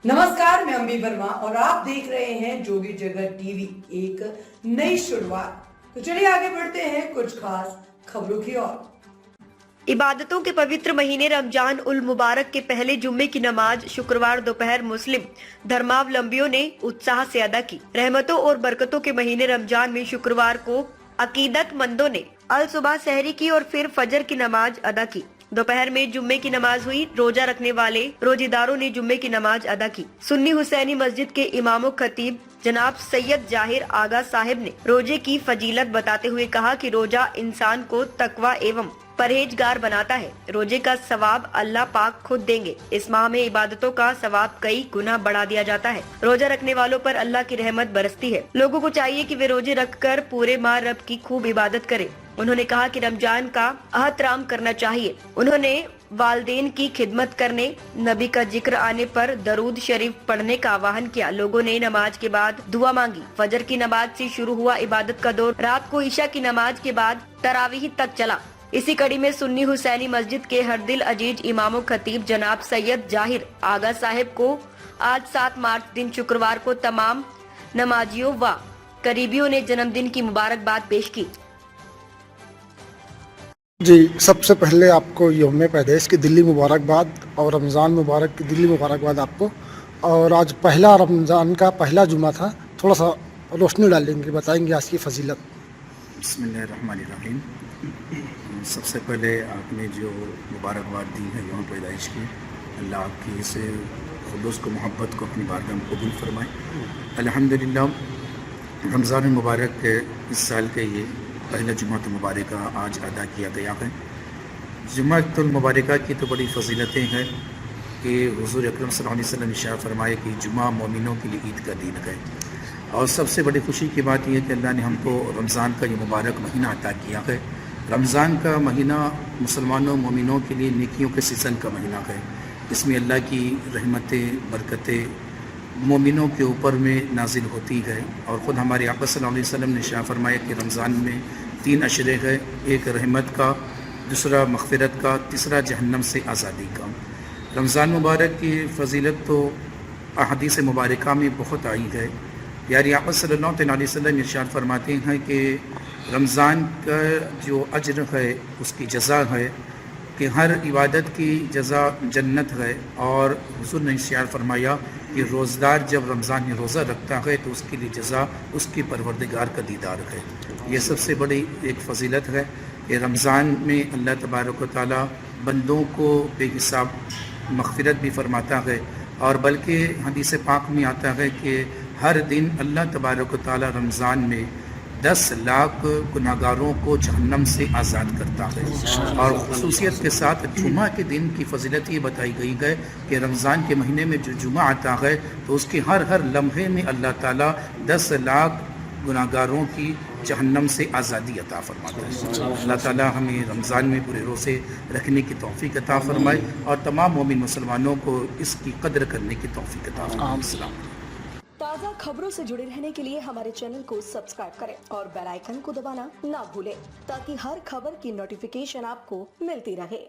नमस्कार, मैं अम्बी वर्मा और आप देख रहे हैं जोगी जगत टीवी। एक नई शुरुआत। तो चलिए आगे बढ़ते हैं कुछ खास खबरों की ओर। इबादतों के पवित्र महीने रमजान उल मुबारक के पहले जुम्मे की नमाज शुक्रवार दोपहर मुस्लिम धर्मावलंबियों ने उत्साह से अदा की। रहमतों और बरकतों के महीने रमजान में शुक्रवार को अकीदतमंदों ने अल सुबह सहरी की और फिर फजर की नमाज अदा की। दोपहर में जुम्मे की नमाज हुई। रोजा रखने वाले रोजेदारों ने जुम्मे की नमाज अदा की। सुन्नी हुसैनी मस्जिद के इमाम खतीब जनाब सैयद जाहिर आगा साहिब ने रोजे की फजीलत बताते हुए कहा कि रोजा इंसान को तकवा एवं परहेजगार बनाता है। रोजे का सवाब अल्लाह पाक खुद देंगे। इस माह में इबादतों का सवाब कई गुना बढ़ा दिया जाता है। रोजा रखने वालों पर अल्लाह की रहमत बरसती है। लोगों को चाहिए कि वे रोजे रखकर पूरे माह रब की खूब इबादत करें। उन्होंने कहा कि रमजान का एहतराम करना चाहिए। उन्होंने वालदेन की खिदमत करने, नबी का जिक्र आने पर दरूद शरीफ पढ़ने का आह्वान किया। लोगों ने नमाज के बाद दुआ मांगी। फजर की नमाज से शुरू हुआ इबादत का दौर रात को ईशा की नमाज के बाद तरावीह तक चला। इसी कड़ी में सुन्नी हुसैनी मस्जिद के हर दिल अजीज इमाम खतीब जनाब सैयद जाहिर आगा साहिब को आज 7 मार्च दिन शुक्रवार को तमाम नमाजियों व करीबियों ने जन्मदिन की मुबारकबाद पेश की। जी, सबसे पहले आपको यौम पैदाइश की दिल्ली मुबारकबाद और रमज़ान मुबारक की दिल्ली मुबारकबाद आपको। और आज पहला रमज़ान का पहला जुमा था, थोड़ा सा रोशनी डालेंगे, बताएंगे आज की फजीलत। बिस्मिल्लाहिर्रहमानिर्रहीम। सबसे पहले आपने जो मुबारकबाद दी है यौम पैदाइश की, अल्लाह आपकी इसे खुलूस को मोहब्बत को अपनी बारगाह में कबूल फरमाए। अल्हम्दुलिल्लाह, रमज़ान मुबारक के इस साल के ये पहला जुमात मुबारक आज अदा किया गया है। जुमात मुबारक की तो बड़ी फजीलतें हैं कि हुज़ूर अकरम सल्लल्लाहु अलैहि वसल्लम ने इरशाद फरमाया कि जुमा मोमिनों के लिए ईद का दिन है। और सबसे बड़ी खुशी की बात यह है कि अल्लाह ने हमको रमज़ान का ये मुबारक महीना अता किया है। रमज़ान का महीना मुसलमानों मोमिनों के लिए नेकियों के सीज़न का महीना है। इसमें अल्लाह की रहमतें बरकतें मोमिनों के ऊपर में नाजिल होती है। और ख़ुद हमारे आका सल्लल्लाहु अलैहि वसल्लम ने इरशाद फरमाया कि रमज़ान में 3 अशरे है, एक रहमत का, दूसरा मग़फ़िरत का, तीसरा जहन्नम से आज़ादी का। रमज़ान मुबारक की फ़जीलत तो अहादीस मुबारका में बहुत आई है। यानी आका सल्लल्लाहु अलैहि वसल्लम इरशाद फरमाते हैं कि रमज़ान का जो अज्र है उसकी जज़ा है कि हर इबादत की जज़ा जन्नत है। और हुज़ूर ने इरशाद फरमाया कि रोज़दार जब रमज़ान में रोज़ा रखता है तो उसके लिए जज़ा उसकी परवरदिगार का दीदार है। ये सबसे बड़ी एक फ़जीलत है कि रमज़ान में अल्लाह तबारक व तआला बंदों को बेहिसाब मग़फ़िरत भी फरमाता है। और बल्कि हदीस पाक में आता है कि हर दिन अल्लाह तबारक व तआला रमज़ान में 10 लाख गुनाहगारों को जहन्नम से आज़ाद करता है। और ख़ुसूसियत के साथ जुमा के दिन की फजीलत ये बताई गई है कि रमज़ान के महीने में जो जुमा आता है तो उसके हर लम्हे में अल्लाह ताला 10 लाख गुनाहगारों की जहन्नम से आज़ादी अता फरमाता है। अल्लाह ताला हमें रमज़ान में पूरे रोज़े रखने की तौफ़ीक़ अता फरमाए और तमाम मोमिन मुसलमानों को इसकी कदर करने की तौफ़ीक़ अता फरमाए। ताज़ा खबरों से जुड़े रहने के लिए हमारे चैनल को सब्सक्राइब करें और बेल आइकन को दबाना ना भूलें ताकि हर खबर की नोटिफिकेशन आपको मिलती रहे।